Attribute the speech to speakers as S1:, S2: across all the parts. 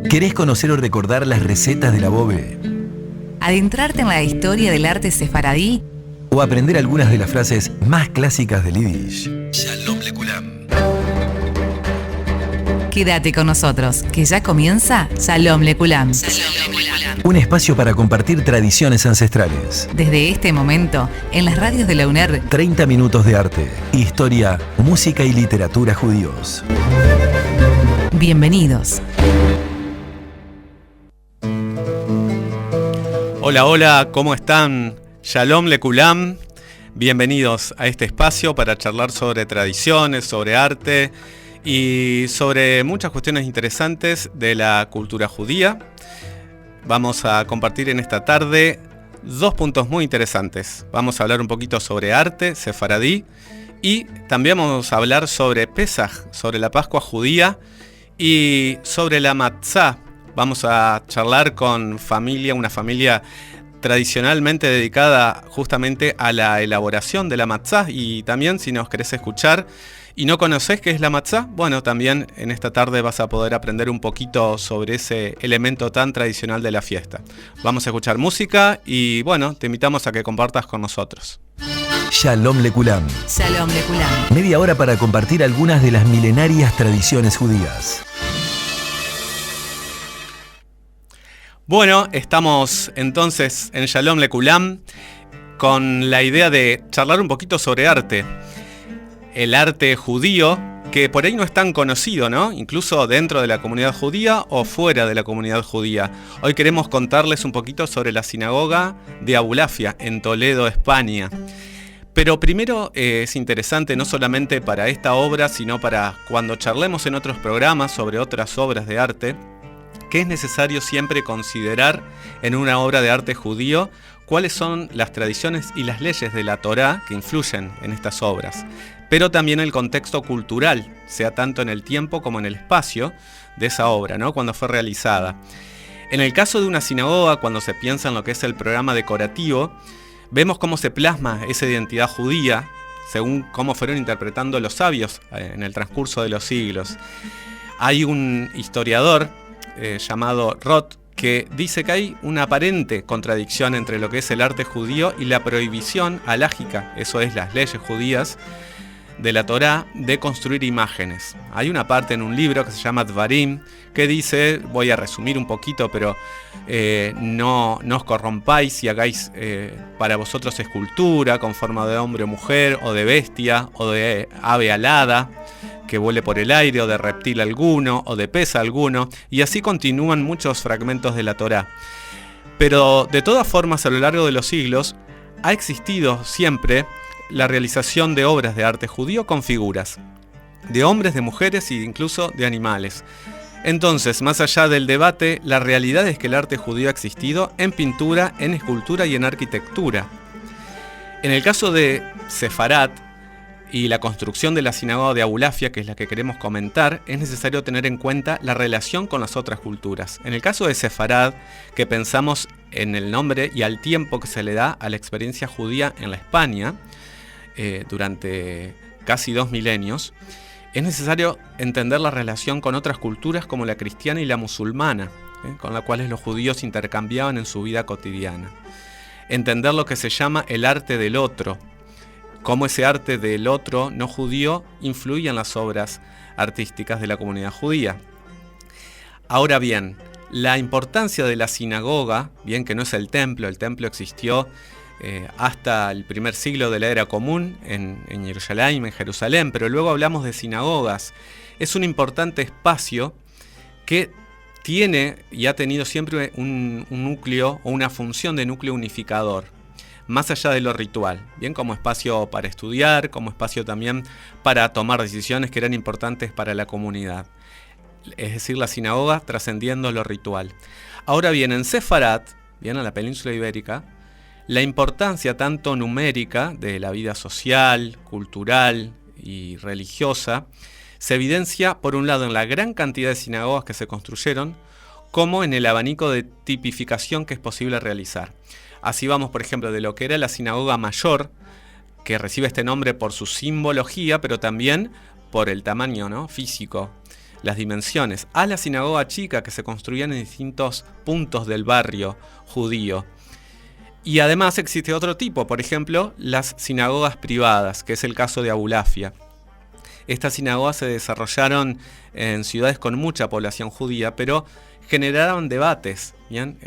S1: ¿Querés conocer o recordar las recetas de la bobe?
S2: ¿Adentrarte en la historia del arte sefaradí?
S1: ¿O aprender algunas de las frases más clásicas del Yiddish? Shalom Lekulam.
S2: Quédate con nosotros, que ya comienza Shalom Lekulam.
S1: Un espacio para compartir tradiciones ancestrales.
S2: Desde este momento, en las radios de la UNER,
S1: 30 minutos de arte, historia, música y literatura judíos.
S2: Bienvenidos.
S3: Hola, hola, ¿cómo están? Shalom Lekulam. Bienvenidos a este espacio para charlar sobre tradiciones, sobre arte y sobre muchas cuestiones interesantes de la cultura judía. Vamos a compartir en esta tarde dos puntos muy interesantes. Vamos a hablar un poquito sobre arte sefaradí y también vamos a hablar sobre Pesaj, sobre la Pascua judía y sobre la matzá. Vamos a charlar con una familia tradicionalmente dedicada justamente a la elaboración de la matzá, y también si nos querés escuchar y no conocés qué es la matzá, bueno, también en esta tarde vas a poder aprender un poquito sobre ese elemento tan tradicional de la fiesta. Vamos a escuchar música y bueno, te invitamos a que compartas con nosotros.
S1: Shalom Lekulam.
S2: Shalom Lekulam.
S1: Media hora para compartir algunas de las milenarias tradiciones judías.
S3: Bueno, estamos entonces en Shalom Lekulam con la idea de charlar un poquito sobre arte. El arte judío, que por ahí no es tan conocido, ¿no? Incluso dentro de la comunidad judía o fuera de la comunidad judía. Hoy queremos contarles un poquito sobre la sinagoga de Abulafia, en Toledo, España. Pero primero es interesante no solamente para esta obra, sino para cuando charlemos en otros programas sobre otras obras de arte, que es necesario siempre considerar en una obra de arte judío cuáles son las tradiciones y las leyes de la Torá que influyen en estas obras, pero también el contexto cultural, sea tanto en el tiempo como en el espacio de esa obra, ¿no? Cuando fue realizada. En el caso de una sinagoga, cuando se piensa en lo que es el programa decorativo, vemos cómo se plasma esa identidad judía según cómo fueron interpretando los sabios en el transcurso de los siglos. Hay un historiador llamado Roth, que dice que hay una aparente contradicción entre lo que es el arte judío y la prohibición halágica, eso es, las leyes judías de la Torá, de construir imágenes. Hay una parte en un libro que se llama Dvarim, que dice, voy a resumir un poquito, pero no os corrompáis y hagáis para vosotros escultura con forma de hombre o mujer, o de bestia, o de ave alada, que vuele por el aire, o de reptil alguno, o de pez alguno, y así continúan muchos fragmentos de la Torá. Pero de todas formas, a lo largo de los siglos, ha existido siempre la realización de obras de arte judío con figuras, de hombres, de mujeres e incluso de animales. Entonces, más allá del debate, la realidad es que el arte judío ha existido en pintura, en escultura y en arquitectura. En el caso de Sefarat, y la construcción de la sinagoga de Abulafia, que es la que queremos comentar, es necesario tener en cuenta la relación con las otras culturas. En el caso de Sefarad, que pensamos en el nombre y al tiempo que se le da a la experiencia judía en la España, durante casi 2 milenios, es necesario entender la relación con otras culturas como la cristiana y la musulmana, con las cuales los judíos intercambiaban en su vida cotidiana. Entender lo que se llama el arte del otro, cómo ese arte del otro no judío influye en las obras artísticas de la comunidad judía. Ahora bien, la importancia de la sinagoga, bien que no es el templo existió hasta el primer siglo de la era común en Jerusalén, pero luego hablamos de sinagogas. Es un importante espacio que tiene y ha tenido siempre un núcleo o una función de núcleo unificador, más allá de lo ritual, bien como espacio para estudiar, como espacio también para tomar decisiones que eran importantes para la comunidad. Es decir, la sinagoga trascendiendo lo ritual. Ahora bien, en Sefarat, bien, en la península ibérica, la importancia tanto numérica de la vida social, cultural y religiosa se evidencia, por un lado, en la gran cantidad de sinagogas que se construyeron, como en el abanico de tipificación que es posible realizar. Así vamos, por ejemplo, de lo que era la sinagoga mayor, que recibe este nombre por su simbología, pero también por el tamaño, ¿no?, físico. las dimensiones, a la sinagoga chica que se construían en distintos puntos del barrio judío. Y además existe otro tipo, por ejemplo, las sinagogas privadas, que es el caso de Abulafia. Estas sinagogas se desarrollaron en ciudades con mucha población judía, pero generaron debates, ¿bien?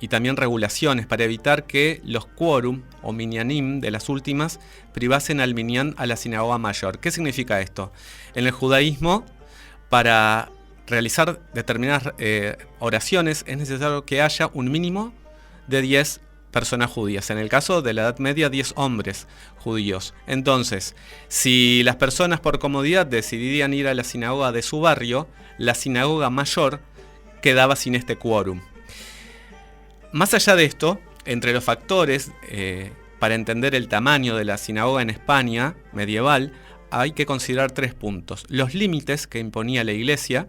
S3: Y también regulaciones para evitar que los quórum o minyanim de las últimas privasen al minyan a la sinagoga mayor. ¿Qué significa esto? En el judaísmo, para realizar determinadas oraciones es necesario que haya un mínimo de 10 personas judías. En el caso de la Edad Media, 10 hombres judíos. Entonces, si las personas por comodidad decidían ir a la sinagoga de su barrio, la sinagoga mayor quedaba sin este quórum. Más allá de esto, entre los factores para entender el tamaño de la sinagoga en España medieval, hay que considerar 3 puntos. Los límites que imponía la Iglesia,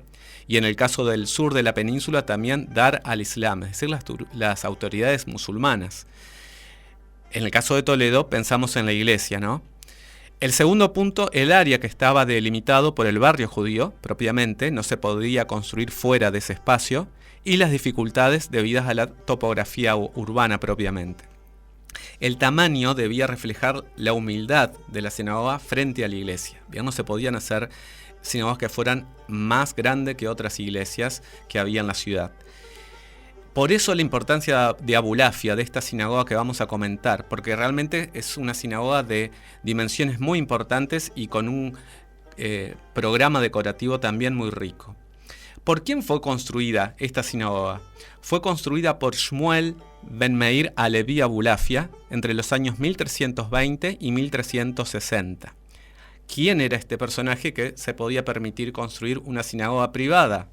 S3: y en el caso del sur de la península también Dar al-Islam, es decir, las autoridades musulmanas. En el caso de Toledo pensamos en la Iglesia, ¿no? El segundo punto, el área que estaba delimitado por el barrio judío, propiamente, no se podía construir fuera de ese espacio, y las dificultades debidas a la topografía urbana propiamente. El tamaño debía reflejar la humildad de la sinagoga frente a la iglesia. Bien, no se podían hacer sinagogas que fueran más grandes que otras iglesias que había en la ciudad. Por eso la importancia de Abulafia, de esta sinagoga que vamos a comentar, porque realmente es una sinagoga de dimensiones muy importantes y con un programa decorativo también muy rico. ¿Por quién fue construida esta sinagoga? Fue construida por Shmuel Ben Meir Alevi Abulafia entre los años 1320 y 1360. ¿Quién era este personaje que se podía permitir construir una sinagoga privada?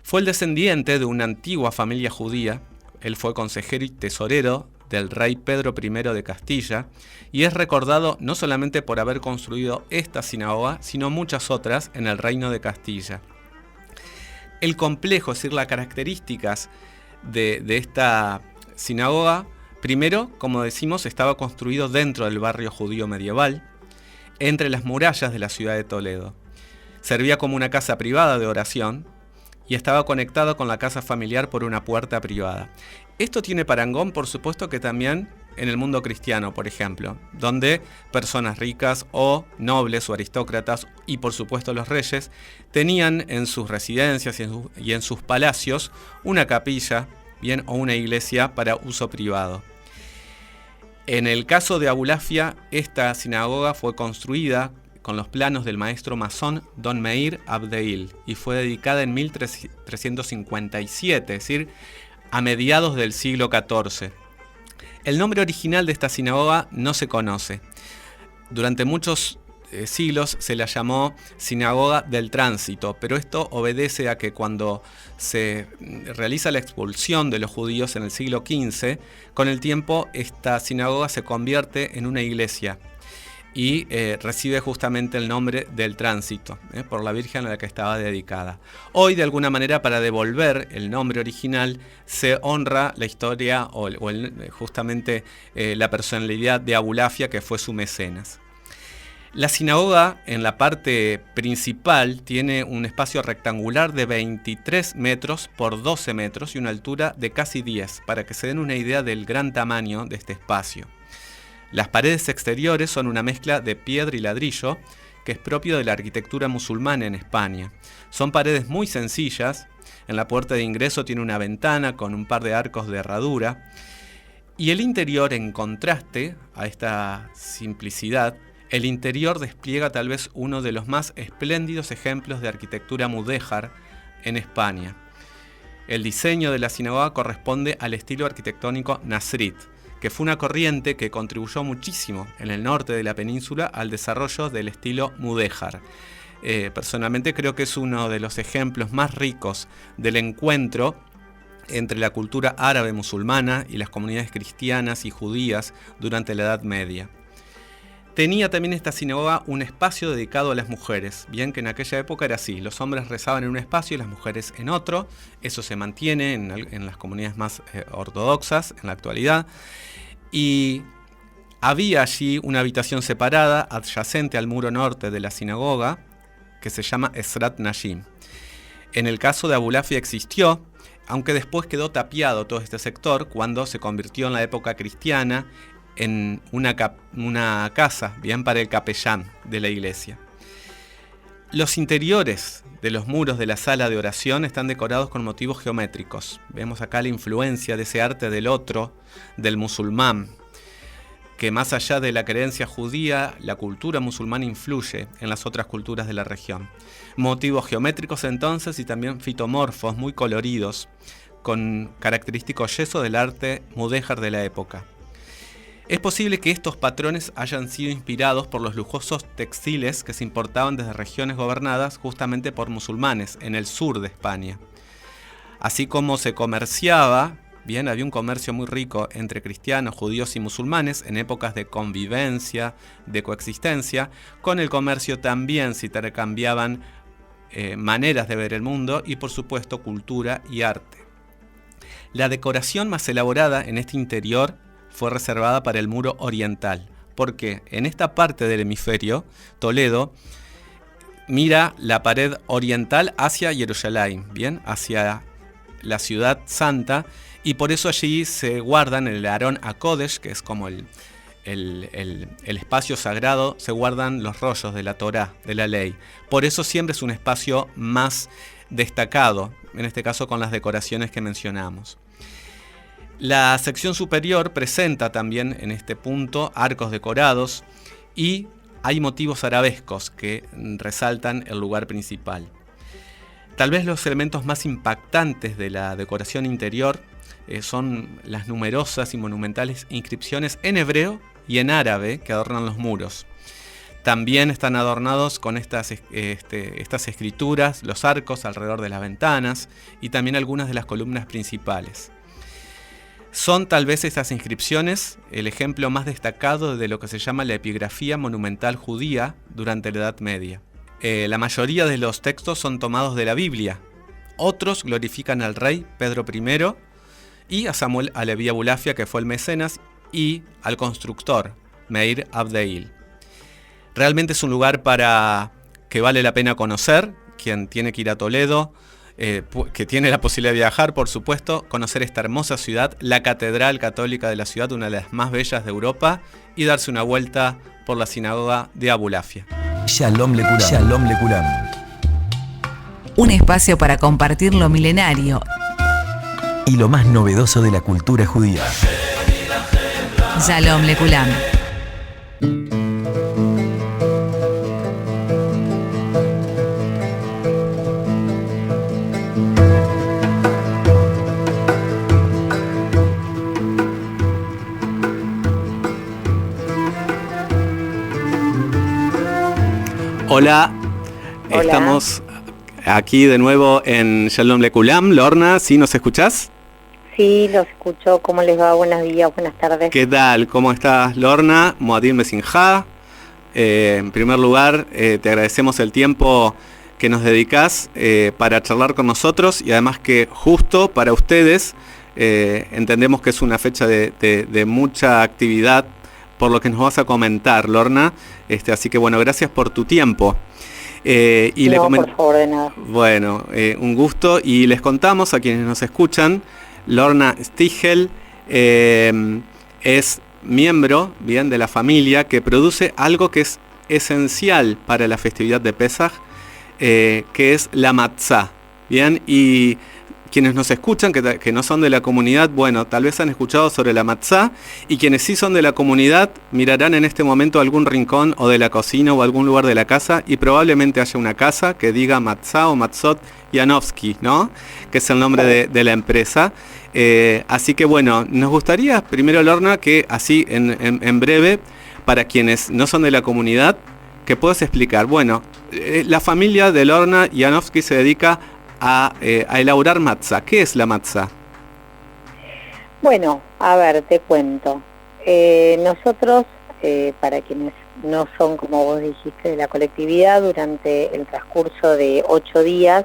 S3: Fue el descendiente de una antigua familia judía. Él fue consejero y tesorero del rey Pedro I de Castilla y es recordado no solamente por haber construido esta sinagoga, sino muchas otras en el reino de Castilla. El complejo, es decir, las características de esta sinagoga, primero, como decimos, estaba construido dentro del barrio judío medieval, entre las murallas de la ciudad de Toledo. Servía como una casa privada de oración y estaba conectado con la casa familiar por una puerta privada. Esto tiene parangón, por supuesto, que también en el mundo cristiano, por ejemplo, donde personas ricas o nobles o aristócratas y por supuesto los reyes tenían en sus residencias y en sus palacios una capilla, bien, o una iglesia para uso privado. En el caso de Abulafia, esta sinagoga fue construida con los planos del maestro masón Don Meir Abdeil y fue dedicada en 1357, es decir, a mediados del siglo XIV. El nombre original de esta sinagoga no se conoce. Durante muchos siglos se la llamó Sinagoga del Tránsito, pero esto obedece a que cuando se realiza la expulsión de los judíos en el siglo XV, con el tiempo esta sinagoga se convierte en una iglesia y recibe justamente el nombre del Tránsito, por la Virgen a la que estaba dedicada. Hoy, de alguna manera, para devolver el nombre original, se honra la historia justamente la personalidad de Abulafia, que fue su mecenas. La sinagoga, en la parte principal, tiene un espacio rectangular de 23 metros por 12 metros y una altura de casi 10, para que se den una idea del gran tamaño de este espacio. Las paredes exteriores son una mezcla de piedra y ladrillo, que es propio de la arquitectura musulmana en España. Son paredes muy sencillas. En la puerta de ingreso tiene una ventana con un par de arcos de herradura. Y el interior, en contraste a esta simplicidad, el interior despliega tal vez uno de los más espléndidos ejemplos de arquitectura mudéjar en España. El diseño de la sinagoga corresponde al estilo arquitectónico Nasrid, que fue una corriente que contribuyó muchísimo en el norte de la península al desarrollo del estilo mudéjar. Personalmente creo que es uno de los ejemplos más ricos del encuentro entre la cultura árabe musulmana y las comunidades cristianas y judías durante la Edad Media. Tenía también esta sinagoga un espacio dedicado a las mujeres, bien que en aquella época era así, los hombres rezaban en un espacio y las mujeres en otro. Eso se mantiene en las comunidades más ortodoxas en la actualidad, y había allí una habitación separada adyacente al muro norte de la sinagoga, que se llama Ezrat Najim. En el caso de Abulafia existió, aunque después quedó tapiado todo este sector cuando se convirtió en la época cristiana en una casa, bien, para el capellán de la iglesia. Los interiores de los muros de la sala de oración están decorados con motivos geométricos. Vemos acá la influencia de ese arte del otro, del musulmán, que más allá de la creencia judía, la cultura musulmana influye en las otras culturas de la región. Motivos geométricos entonces y también fitomorfos muy coloridos, con característico yeso del arte mudéjar de la época. Es posible que estos patrones hayan sido inspirados por los lujosos textiles que se importaban desde regiones gobernadas justamente por musulmanes en el sur de España. Así como se comerciaba, bien, había un comercio muy rico entre cristianos, judíos y musulmanes en épocas de convivencia, de coexistencia. Con el comercio también se intercambiaban maneras de ver el mundo y, por supuesto, cultura y arte. La decoración más elaborada en este interior fue reservada para el muro oriental, porque en esta parte del hemisferio, Toledo mira la pared oriental hacia Jerusalén, bien, hacia la ciudad santa, y por eso allí se guardan en el Aarón HaKodesh, que es como el espacio sagrado, se guardan los rollos de la Torá, de la ley. Por eso siempre es un espacio más destacado, en este caso con las decoraciones que mencionamos. La sección superior presenta también en este punto arcos decorados y hay motivos arabescos que resaltan el lugar principal. Tal vez los elementos más impactantes de la decoración interior son las numerosas y monumentales inscripciones en hebreo y en árabe que adornan los muros. También están adornados con estas escrituras, los arcos alrededor de las ventanas y también algunas de las columnas principales. Son tal vez estas inscripciones el ejemplo más destacado de lo que se llama la epigrafía monumental judía durante la Edad Media. La mayoría de los textos son tomados de la Biblia. Otros glorifican al rey Pedro I y a Samuel Alevi Abulafia, que fue el mecenas, y al constructor Meir Abdeil. Realmente es un lugar que vale la pena conocer. Quien tiene que ir a Toledo, que tiene la posibilidad de viajar, por supuesto, conocer esta hermosa ciudad, la Catedral Católica de la ciudad, una de las más bellas de Europa, y darse una vuelta por la sinagoga de Abulafia.
S1: Shalom Lekulam. Shalom Lekulam.
S2: Un espacio para compartir lo milenario
S1: Y lo más novedoso de la cultura judía.
S2: Shalom Lekulam.
S3: Hola, estamos aquí de nuevo en Shalom Lekulam. Lorna, ¿sí nos escuchás?
S4: Sí, los escucho. ¿Cómo les va? Buenos días, buenas tardes.
S3: ¿Qué tal? ¿Cómo estás, Lorna? Moadim Besinjá. En primer lugar, te agradecemos el tiempo que nos dedicás para charlar con nosotros y además que justo para ustedes entendemos que es una fecha de mucha actividad por lo que nos vas a comentar, Lorna. Así que bueno, gracias por tu tiempo.
S4: Por favor, de nada.
S3: Bueno, un gusto. Y les contamos a quienes nos escuchan, Lorna Stichel es miembro, bien, de la familia que produce algo que es esencial para la festividad de Pesaj, que es la matzá, bien, y quienes nos escuchan, que no son de la comunidad, bueno, tal vez han escuchado sobre la matzá, y quienes sí son de la comunidad mirarán en este momento algún rincón o de la cocina o algún lugar de la casa, y probablemente haya una casa que diga matzá o matzot Yanovsky, ¿no? Que es el nombre de la empresa. Así que bueno, nos gustaría primero, Lorna, que así en breve, para quienes no son de la comunidad, que puedas explicar. Bueno, la familia de Lorna Yanovsky se dedica a elaborar matzá. ¿Qué es la matzá?
S4: Bueno, a ver, te cuento. Nosotros, para quienes no son, como vos dijiste, de la colectividad, durante el transcurso de 8 días,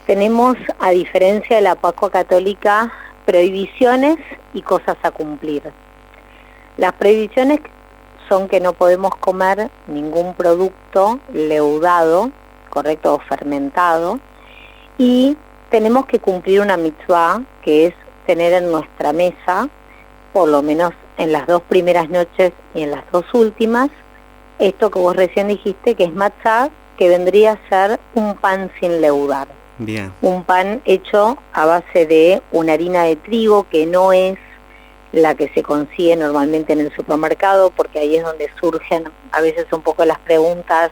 S4: tenemos, a diferencia de la Pascua Católica, prohibiciones y cosas a cumplir. Las prohibiciones son que no podemos comer ningún producto leudado, correcto, o fermentado, y tenemos que cumplir una mitzvah, que es tener en nuestra mesa, por lo menos en las 2 primeras noches y en las 2 últimas, esto que vos recién dijiste, que es matzá, que vendría a ser un pan sin leudar.
S3: Bien.
S4: Un pan hecho a base de una harina de trigo que no es la que se consigue normalmente en el supermercado, porque ahí es donde surgen a veces un poco las preguntas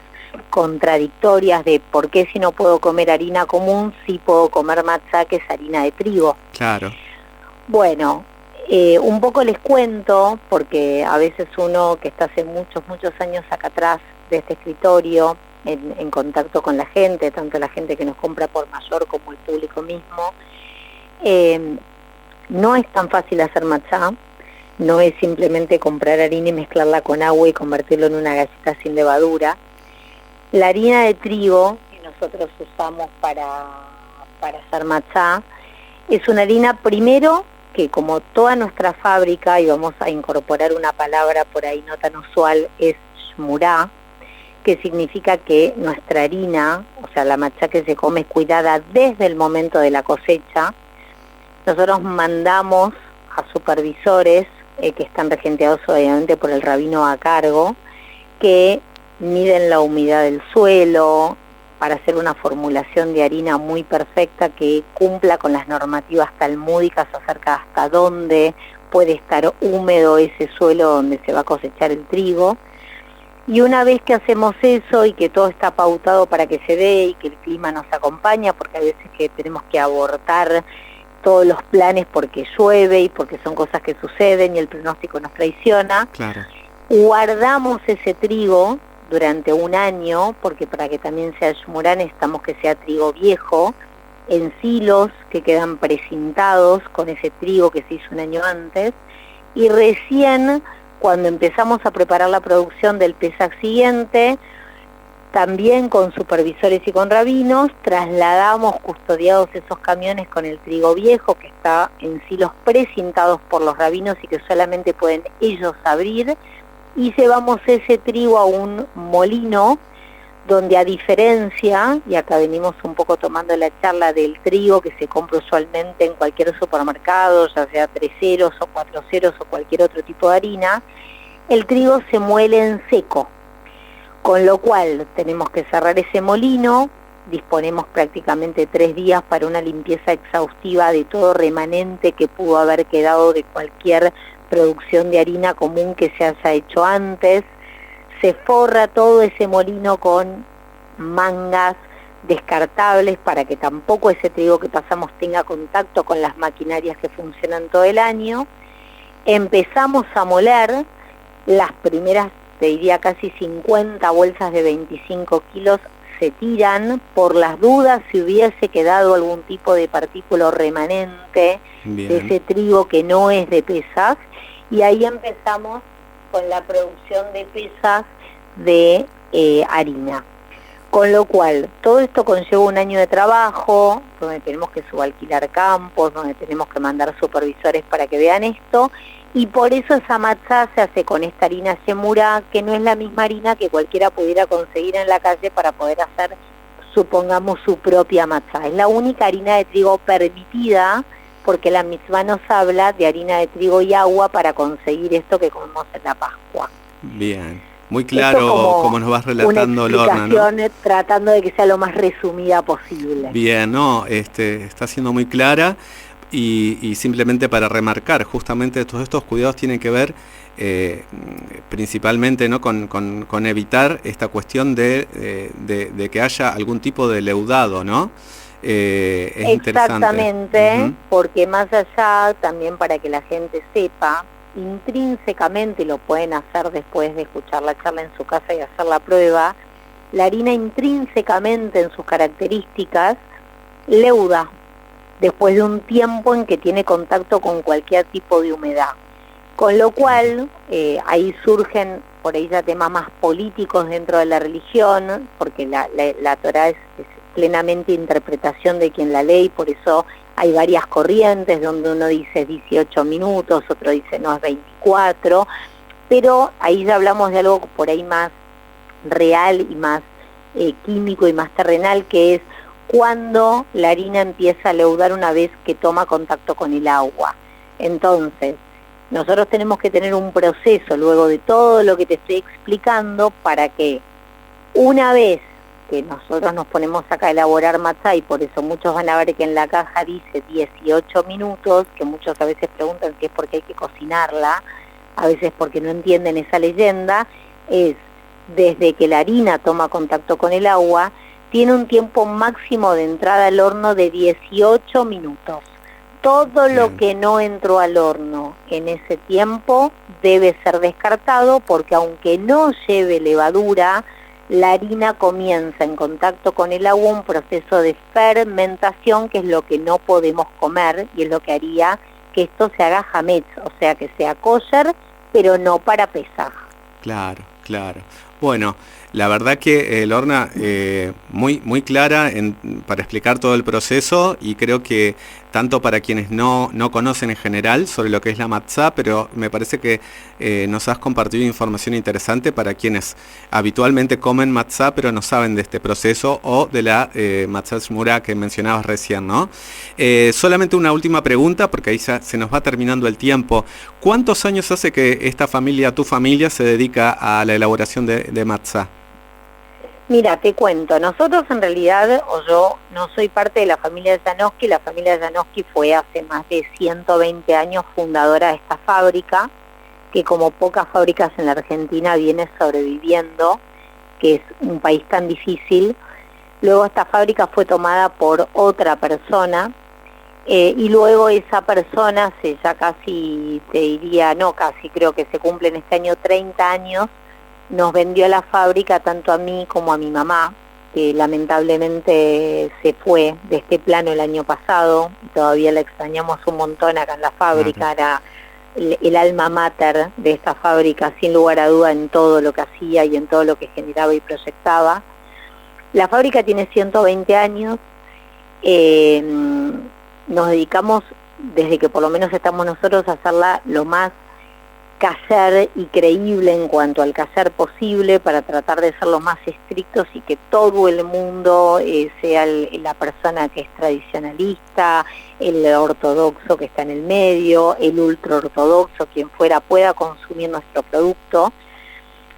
S4: contradictorias de por qué si no puedo comer harina común, sí puedo comer matzá, que es harina de trigo.
S3: Claro.
S4: Bueno, un poco les cuento, porque a veces uno que está hace muchos años acá atrás de este escritorio, en contacto con la gente, tanto la gente que nos compra por mayor como el público mismo, no es tan fácil hacer matzá, no es simplemente comprar harina y mezclarla con agua y convertirlo en una galleta sin levadura. La harina de trigo que nosotros usamos para hacer matzá es una harina, primero, que como toda nuestra fábrica, y vamos a incorporar una palabra por ahí no tan usual, es shmurá, que significa que nuestra harina, o sea, la matzá que se come, es cuidada desde el momento de la cosecha. Nosotros mandamos a supervisores que están regenteados obviamente por el rabino a cargo, que miden la humedad del suelo para hacer una formulación de harina muy perfecta que cumpla con las normativas talmúdicas acerca de hasta dónde puede estar húmedo ese suelo donde se va a cosechar el trigo. Y una vez que hacemos eso y que todo está pautado para que se dé y que el clima nos acompaña, porque a veces que tenemos que abortar todos los planes porque llueve y porque son cosas que suceden y el pronóstico nos traiciona,
S3: Claro.
S4: guardamos ese trigo durante un año, porque para que también sea shmurá necesitamos que sea trigo viejo, en silos que quedan precintados con ese trigo que se hizo un año antes, y recién cuando empezamos a preparar la producción del Pesaj siguiente, también con supervisores y con rabinos, trasladamos custodiados esos camiones con el trigo viejo que está en silos precintados por los rabinos y que solamente pueden ellos abrir, y llevamos ese trigo a un molino donde, a diferencia, y acá venimos un poco tomando la charla del trigo que se compra usualmente en cualquier supermercado, ya sea 3 ceros o 4 ceros o cualquier otro tipo de harina, el trigo se muele en seco, con lo cual tenemos que cerrar ese molino, disponemos prácticamente 3 días para una limpieza exhaustiva de todo remanente que pudo haber quedado de cualquier producción de harina común que se haya hecho antes. Se forra todo ese molino con mangas descartables para que tampoco ese trigo que pasamos tenga contacto con las maquinarias que funcionan todo el año. Empezamos a moler las primeras, te diría casi 50 bolsas de 25 kilos, se tiran por las dudas si hubiese quedado algún tipo de partícula remanente. Bien. De ese trigo que no es de Pesaj, y ahí empezamos con la producción de Pesaj de harina. Con lo cual, todo esto conlleva un año de trabajo, donde tenemos que subalquilar campos, donde tenemos que mandar supervisores para que vean esto, y por eso esa matzá se hace con esta harina shemurá, que no es la misma harina que cualquiera pudiera conseguir en la calle para poder hacer, supongamos, su propia matzá. Es la única harina de trigo permitida, porque la mitzvá nos habla de harina de trigo y agua para conseguir esto que comemos en la Pascua.
S3: Bien, muy claro como nos vas relatando, Lorna, ¿no?
S4: Tratando de que sea lo más resumida posible.
S3: Bien, no, está siendo muy clara, y simplemente para remarcar, justamente todos estos cuidados tienen que ver principalmente, ¿no?, con evitar esta cuestión de que haya algún tipo de leudado, ¿no? Es
S4: exactamente, porque más allá, también para que la gente sepa, intrínsecamente, lo pueden hacer después de escuchar la charla en su casa y hacer la prueba, la harina intrínsecamente en sus características leuda después de un tiempo en que tiene contacto con cualquier tipo de humedad. Con lo cual, ahí surgen por ahí ya temas más políticos dentro de la religión, porque la Torá es plenamente interpretación de quien la lee, por eso hay varias corrientes donde uno dice 18 minutos, otro dice no, es 24, pero ahí ya hablamos de algo por ahí más real y más químico y más terrenal, que es cuando la harina empieza a leudar una vez que toma contacto con el agua. Entonces, nosotros tenemos que tener un proceso luego de todo lo que te estoy explicando para que una vez que nosotros nos ponemos acá a elaborar matzá, y por eso muchos van a ver que en la caja dice 18 minutos, que muchos a veces preguntan si es porque hay que cocinarla, a veces porque no entienden esa leyenda, es desde que la harina toma contacto con el agua, tiene un tiempo máximo de entrada al horno de 18 minutos. Todo lo que no entró al horno en ese tiempo debe ser descartado, porque aunque no lleve levadura, la harina comienza en contacto con el agua un proceso de fermentación, que es lo que no podemos comer y es lo que haría que esto se haga hametz, o sea que sea kosher, pero no para Pesaj.
S3: Claro, claro. Bueno, la verdad que Lorna, muy clara para explicar todo el proceso, y creo que tanto para quienes no conocen en general sobre lo que es la matzá, pero me parece que nos has compartido información interesante para quienes habitualmente comen matzá pero no saben de este proceso o de la matzá shmura que mencionabas recién, ¿no? Solamente una última pregunta, porque ahí ya se nos va terminando el tiempo. ¿Cuántos años hace que esta familia, tu familia, se dedica a la elaboración de matzá?
S4: Mira, te cuento, nosotros en realidad, o yo no soy parte de la familia Janowski, la familia Janowski fue hace más de 120 años fundadora de esta fábrica, que como pocas fábricas en la Argentina viene sobreviviendo, que es un país tan difícil. Luego esta fábrica fue tomada por otra persona, y luego esa persona, hace ya casi, te diría, no casi, creo que se cumplen este año 30 años, nos vendió la fábrica tanto a mí como a mi mamá, que lamentablemente se fue de este plano el año pasado, y todavía la extrañamos un montón acá en la fábrica. Era el alma mater de esta fábrica, sin lugar a duda, en todo lo que hacía y en todo lo que generaba y proyectaba. La fábrica tiene 120 años, nos dedicamos, desde que por lo menos estamos nosotros, a hacerla lo más kasher y creíble en cuanto al kasher posible, para tratar de ser lo más estrictos y que todo el mundo, sea la persona que es tradicionalista, el ortodoxo que está en el medio, el ultra ortodoxo, quien fuera, pueda consumir nuestro producto.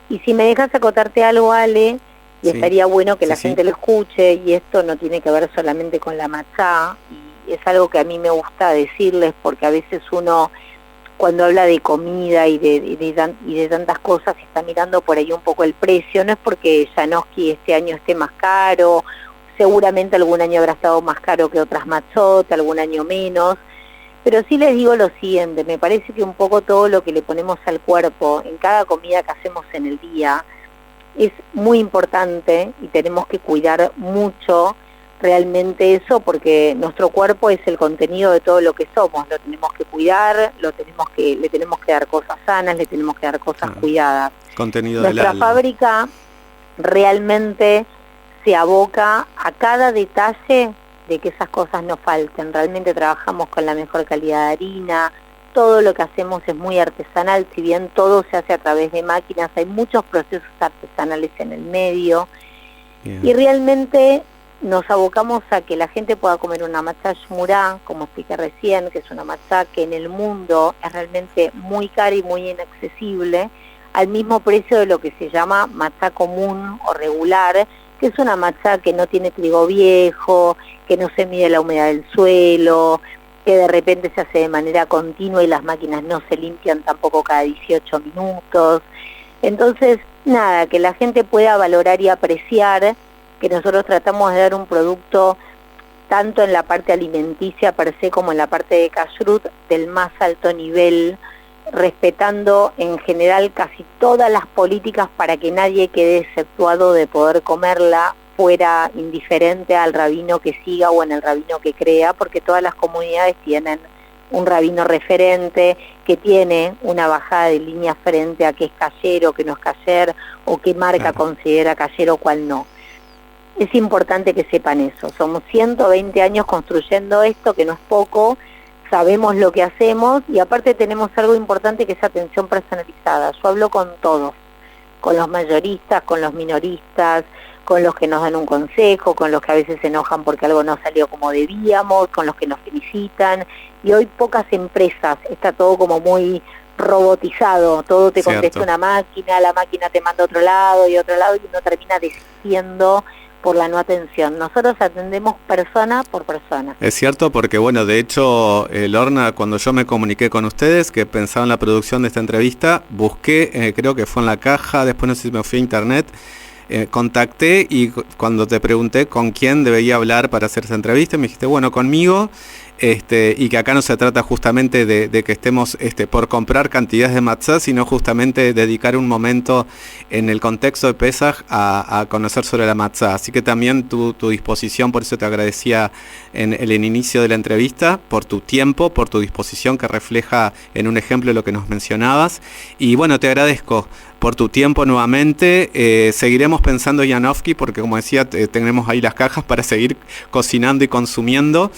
S4: Y si me dejas acotarte algo, Ale, y estaría bueno que la gente lo escuche, y esto no tiene que ver solamente con la matzá, y es algo que a mí me gusta decirles, porque a veces uno, cuando habla de comida y de tantas cosas, está mirando por ahí un poco el precio. No es porque Janowski este año esté más caro, seguramente algún año habrá estado más caro que otras matzot, algún año menos, pero sí les digo lo siguiente: me parece que un poco todo lo que le ponemos al cuerpo en cada comida que hacemos en el día es muy importante, y tenemos que cuidar mucho realmente eso, porque nuestro cuerpo es el contenido de todo lo que somos. Lo tenemos que cuidar, le tenemos que dar cosas sanas, le tenemos que dar cosas cuidadas.
S3: Contenido
S4: Nuestra
S3: del alma.
S4: fábrica realmente se aboca a cada detalle de que esas cosas no falten. Realmente trabajamos con la mejor calidad de harina, todo lo que hacemos es muy artesanal, si bien todo se hace a través de máquinas, hay muchos procesos artesanales en el medio. Bien. Y realmente nos abocamos a que la gente pueda comer una matzá shmurá, como expliqué recién, que es una matzá que en el mundo es realmente muy cara y muy inaccesible, al mismo precio de lo que se llama matzá común o regular, que es una matzá que no tiene trigo viejo, que no se mide la humedad del suelo, que de repente se hace de manera continua y las máquinas no se limpian tampoco cada 18 minutos. Entonces, nada, que la gente pueda valorar y apreciar que nosotros tratamos de dar un producto, tanto en la parte alimenticia per se como en la parte de kashrut, del más alto nivel, respetando en general casi todas las políticas para que nadie quede exceptuado de poder comerla, fuera indiferente al rabino que siga o en el rabino que crea, porque todas las comunidades tienen un rabino referente que tiene una bajada de línea frente a qué es kasher o qué no es kasher, o qué marca considera kasher o cuál no. Es importante que sepan eso. Somos 120 años construyendo esto, que no es poco, sabemos lo que hacemos y aparte tenemos algo importante que es atención personalizada. Yo hablo con todos, con los mayoristas, con los minoristas, con los que nos dan un consejo, con los que a veces se enojan porque algo no salió como debíamos, con los que nos felicitan. Y hoy pocas empresas, está todo como muy robotizado, todo te contesta una máquina, la máquina te manda a otro lado y uno termina desistiendo por la no atención. Nosotros atendemos persona por persona.
S3: Es cierto, porque bueno, de hecho, Lorna, cuando yo me comuniqué con ustedes, que pensaba en la producción de esta entrevista, busqué, creo que fue en la caja, después no sé si me fui a internet, contacté y cuando te pregunté con quién debería hablar para hacer esa entrevista, me dijiste, bueno, conmigo, y que acá no se trata justamente de que estemos por comprar cantidades de matzah, sino justamente dedicar un momento en el contexto de Pesaj a conocer sobre la matzah. Así que también tu disposición, por eso te agradecía en el inicio de la entrevista, por tu tiempo, por tu disposición que refleja en un ejemplo lo que nos mencionabas. Y bueno, te agradezco por tu tiempo nuevamente. Seguiremos pensando en Janofsky, porque como decía, tenemos ahí las cajas para seguir cocinando y consumiendo.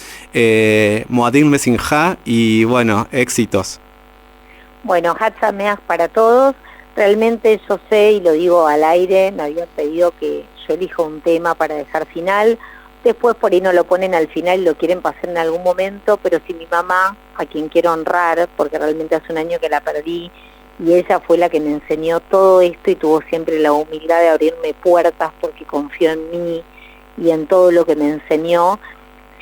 S3: Moadim Mesinja y bueno, éxitos.
S4: Bueno, Hag Sameach para todos. Realmente yo sé, y lo digo al aire, me habían pedido que yo elijo un tema para dejar final. Después por ahí no lo ponen al final y lo quieren pasar en algún momento, pero si mi mamá, a quien quiero honrar, porque realmente hace un año que la perdí, y ella fue la que me enseñó todo esto y tuvo siempre la humildad de abrirme puertas porque confió en mí y en todo lo que me enseñó.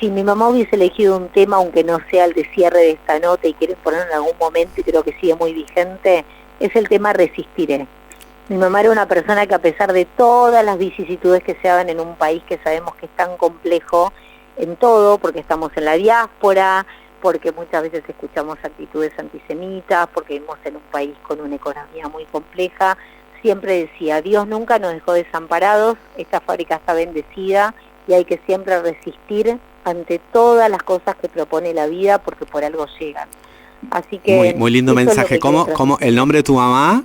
S4: Si mi mamá hubiese elegido un tema, aunque no sea el de cierre de esta nota y quieren ponerlo en algún momento y creo que sigue muy vigente, es el tema Resistiré. Mi mamá era una persona que a pesar de todas las vicisitudes que se hagan en un país que sabemos que es tan complejo en todo, porque estamos en la diáspora, porque muchas veces escuchamos actitudes antisemitas, porque vivimos en un país con una economía muy compleja, siempre decía, Dios nunca nos dejó desamparados, esta fábrica está bendecida y hay que siempre resistir ante todas las cosas que propone la vida porque por algo llegan. Así que
S3: muy lindo mensaje. ¿Cómo el nombre de tu mamá?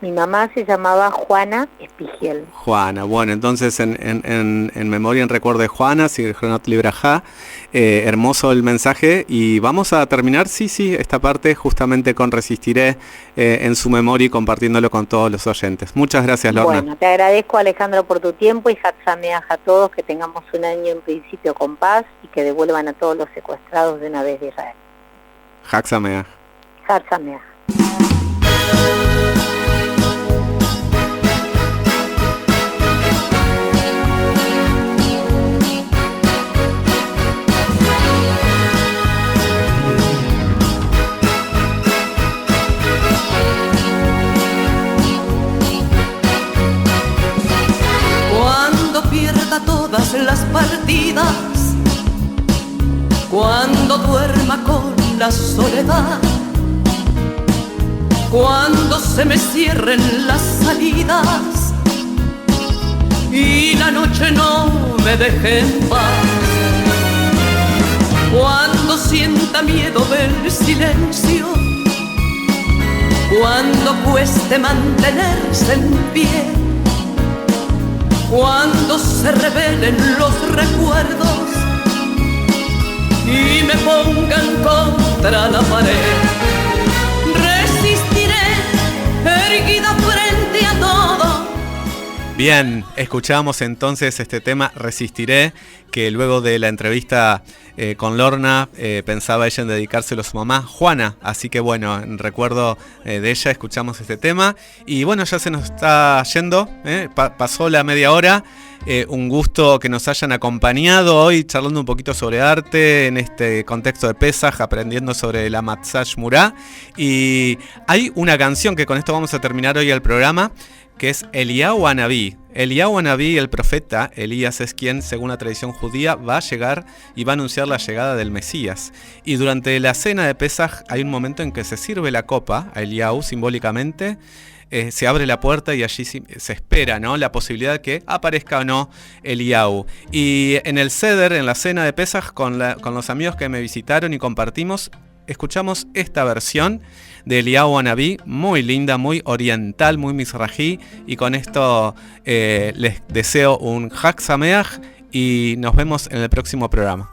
S4: Mi mamá se llamaba Juana Espigiel.
S3: Juana, bueno, entonces en memoria, en recuerdo de Juana, Sigronot Librajá, hermoso el mensaje, y vamos a terminar, sí, esta parte justamente con Resistiré en su memoria y compartiéndolo con todos los oyentes. Muchas gracias, Lorna.
S4: Bueno, te agradezco, Alejandro, por tu tiempo y Hag Sameach a todos, que tengamos un año en principio con paz y que devuelvan a todos los secuestrados de una vez de Israel.
S3: Hag Sameach.
S4: Hag Sameach.
S5: Todas las partidas, cuando duerma con la soledad, cuando se me cierren las salidas y la noche no me deje en paz, cuando sienta miedo del silencio, cuando cueste mantenerse en pie, cuando se revelen los recuerdos y me pongan contra la pared, resistiré erguida frente a todo.
S3: Bien, escuchamos entonces este tema Resistiré, que luego de la entrevista con Lorna pensaba ella en dedicárselo a su mamá Juana, así que bueno, en recuerdo de ella escuchamos este tema y bueno, ya se nos está yendo, pasó la media hora. Un gusto que nos hayan acompañado hoy charlando un poquito sobre arte en este contexto de Pesaj, aprendiendo sobre la Matzah Shmurá. Y hay una canción que con esto vamos a terminar hoy el programa, que es Eliyahu Anabí. Eliyahu Anabí, el profeta, Elías es quien, según la tradición judía, va a llegar y va a anunciar la llegada del Mesías. Y durante la cena de Pesaj hay un momento en que se sirve la copa a Eliyahu simbólicamente. Se abre la puerta y allí se espera, ¿no?, la posibilidad de que aparezca o no Eliyahu. Y en el Seder, en la cena de Pesaj, con los amigos que me visitaron y compartimos, escuchamos esta versión de Eliyahu Anabí, muy linda, muy oriental, muy mizrají, y con esto les deseo un Hag Sameach y nos vemos en el próximo programa.